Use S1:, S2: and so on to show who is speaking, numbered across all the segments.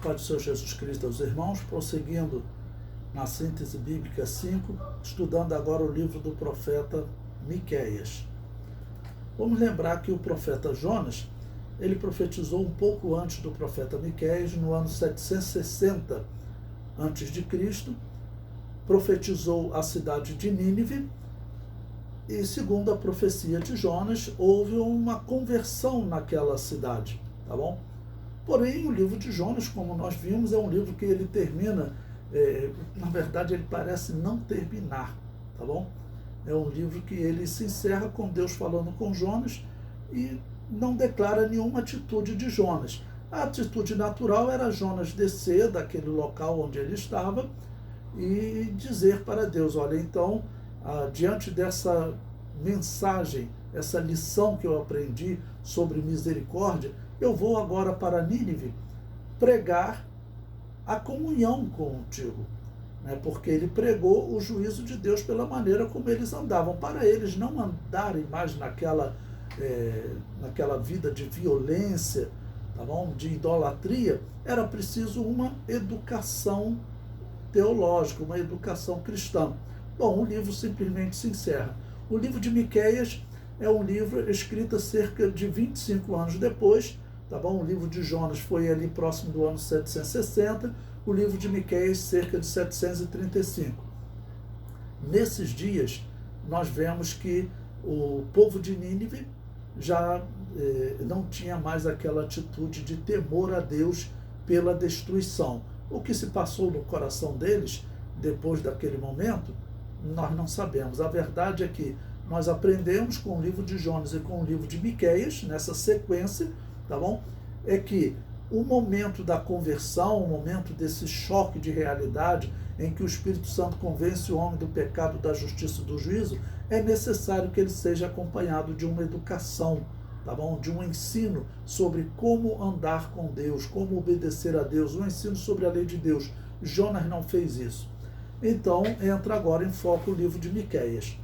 S1: paz do Senhor Jesus Cristo aos irmãos, prosseguindo na síntese bíblica 5, estudando agora o livro do profeta Miqueias. Vamos lembrar que o profeta Jonas, ele profetizou um pouco antes do profeta Miqueias, no ano 760 a.C., profetizou a cidade de Nínive, e segundo a profecia de Jonas, houve uma conversão naquela cidade, tá bom? Porém, o livro de Jonas, como nós vimos, é um livro que ele termina, na verdade ele parece não terminar, tá bom? É um livro que ele se encerra com Deus falando com Jonas e não declara nenhuma atitude de Jonas. A atitude natural era Jonas descer daquele local onde ele estava e dizer para Deus, olha, então, diante dessa mensagem, essa lição que eu aprendi sobre misericórdia, eu vou agora para Nínive pregar a comunhão contigo, né? Porque ele pregou o juízo de Deus pela maneira como eles andavam. Para eles não andarem mais naquela vida de violência, tá bom? De idolatria, era preciso uma educação teológica, uma educação cristã. Bom, o livro simplesmente se encerra. O livro de Miqueias é um livro escrito cerca de 25 anos depois, tá bom? O livro de Jonas foi ali próximo do ano 760, o livro de Miqueias cerca de 735. Nesses dias, nós vemos que o povo de Nínive já não tinha mais aquela atitude de temor a Deus pela destruição. O que se passou no coração deles depois daquele momento, nós não sabemos. A verdade é que nós aprendemos com o livro de Jonas e com o livro de Miqueias, nessa sequência, tá bom? É que o momento da conversão, o momento desse choque de realidade, em que o Espírito Santo convence o homem do pecado, da justiça e do juízo, é necessário que ele seja acompanhado de uma educação, tá bom? De um ensino sobre como andar com Deus, como obedecer a Deus, um ensino sobre a lei de Deus. Jonas não fez isso. Então, entra agora em foco o livro de Miqueias.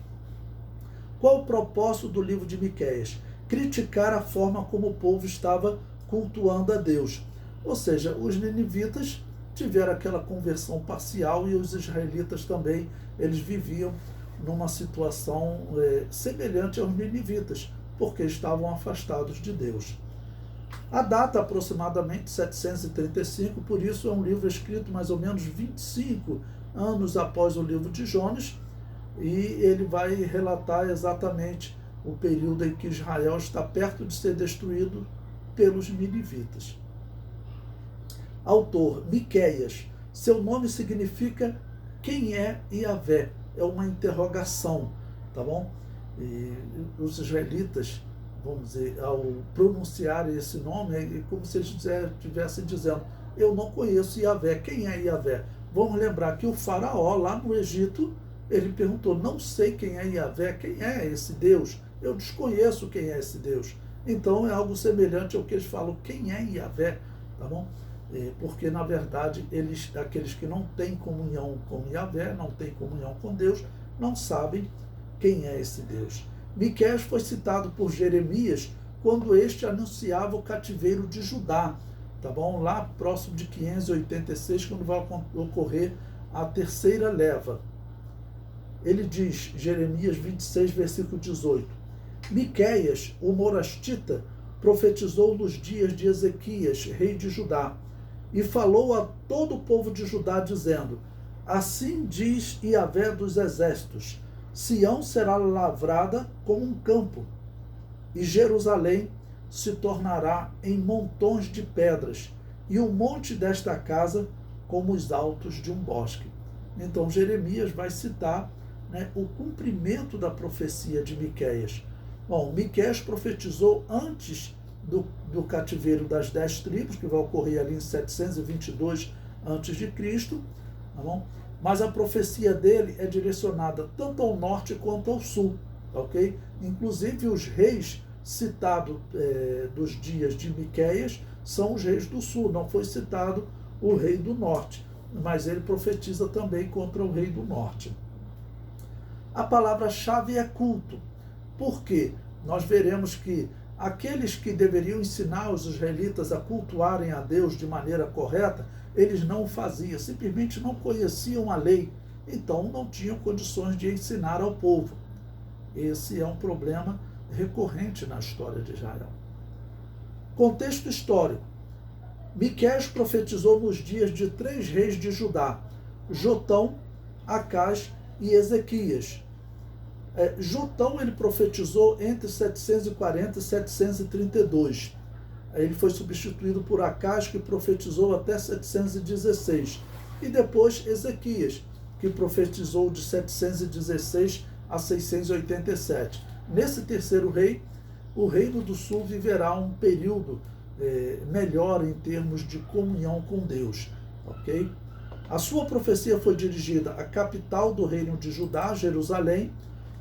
S1: Qual o propósito do livro de Miqueias? Criticar a forma como o povo estava cultuando a Deus. Ou seja, os ninivitas tiveram aquela conversão parcial e os israelitas também, eles viviam numa situação semelhante aos ninivitas, porque estavam afastados de Deus. A data aproximadamente 735, por isso é um livro escrito mais ou menos 25 anos após o livro de Jonas, e ele vai relatar exatamente o período em que Israel está perto de ser destruído pelos ninivitas. Autor, Miqueias. Seu nome significa quem é Yahvé. É uma interrogação, tá bom? E os israelitas, vamos dizer, ao pronunciar esse nome, é como se eles estivessem dizendo, eu não conheço Yahvé. Quem é Yahvé? Vamos lembrar que o faraó, lá no Egito, ele perguntou, não sei quem é Yahvé, quem é esse Deus? Eu desconheço quem é esse Deus. Então é algo semelhante ao que eles falam, quem é Yahvé, tá bom? Porque, na verdade, aqueles que não têm comunhão com Yahvé, não têm comunhão com Deus, não sabem quem é esse Deus. Miqueias foi citado por Jeremias quando este anunciava o cativeiro de Judá, tá bom? Lá próximo de 586, quando vai ocorrer a terceira leva. Ele diz, Jeremias 26, versículo 18, Miqueias, o morastita, profetizou nos dias de Ezequias, rei de Judá, e falou a todo o povo de Judá, dizendo, assim diz Yahvé dos exércitos, Sião será lavrada como um campo, e Jerusalém se tornará em montões de pedras, e o monte desta casa como os altos de um bosque. Então Jeremias vai citar, né, o cumprimento da profecia de Miqueias. Bom, Miqueias profetizou antes do cativeiro das 10 tribos, que vai ocorrer ali em 722 a.C., tá bom? Mas a profecia dele é direcionada tanto ao norte quanto ao sul, ok? Inclusive os reis citados dos dias de Miqueias são os reis do sul, não foi citado o rei do norte, mas ele profetiza também contra o rei do norte. A palavra-chave é culto. Por quê? Nós veremos que aqueles que deveriam ensinar os israelitas a cultuarem a Deus de maneira correta, eles não o faziam, simplesmente não conheciam a lei, então não tinham condições de ensinar ao povo. Esse é um problema recorrente na história de Israel. Contexto histórico. Miqueias profetizou nos dias de 3 reis de Judá, Jotão, Acás e Ezequias. Jotão ele profetizou entre 740 e 732. Ele foi substituído por Acás, que profetizou até 716. E depois Ezequias, que profetizou de 716 a 687. Nesse terceiro rei, o reino do sul viverá um período melhor em termos de comunhão com Deus. Ok? A sua profecia foi dirigida à capital do reino de Judá, Jerusalém,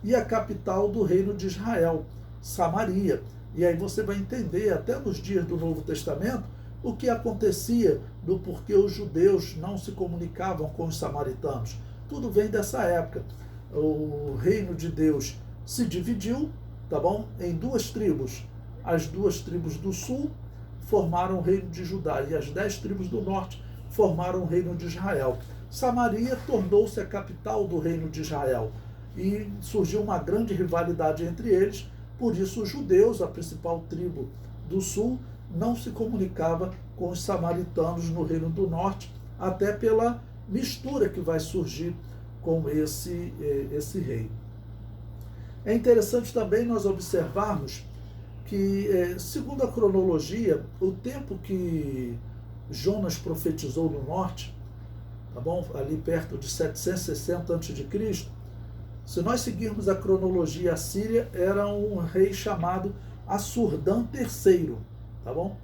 S1: e à capital do reino de Israel, Samaria. E aí você vai entender, até nos dias do Novo Testamento, o que acontecia do porquê os judeus não se comunicavam com os samaritanos. Tudo vem dessa época. O reino de Deus se dividiu, tá bom? Em 2 tribos. As 2 tribos do sul formaram o reino de Judá e as 10 tribos do norte formaram o reino de Israel. Samaria tornou-se a capital do reino de Israel e surgiu uma grande rivalidade entre eles. Por isso os judeus, a principal tribo do sul, não se comunicava com os samaritanos no reino do norte, até pela mistura que vai surgir com esse rei. É interessante também nós observarmos que, segundo a cronologia, o tempo que Jonas profetizou no norte, tá bom? Ali perto de 760 a.C., se nós seguirmos a cronologia assíria, era um rei chamado Assur-dan III, tá bom?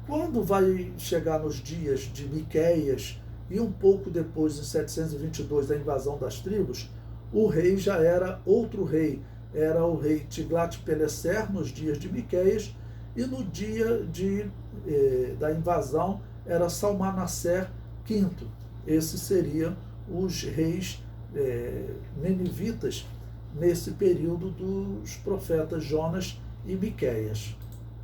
S1: Quando vai chegar nos dias de Miqueias e um pouco depois, em 722, da invasão das tribos, o rei já era outro rei, era o rei Tiglat-Pileser nos dias de Miqueias, e no dia da invasão era Salmanaser V. Esses seriam os reis ninivitas nesse período dos profetas Jonas e Miqueias.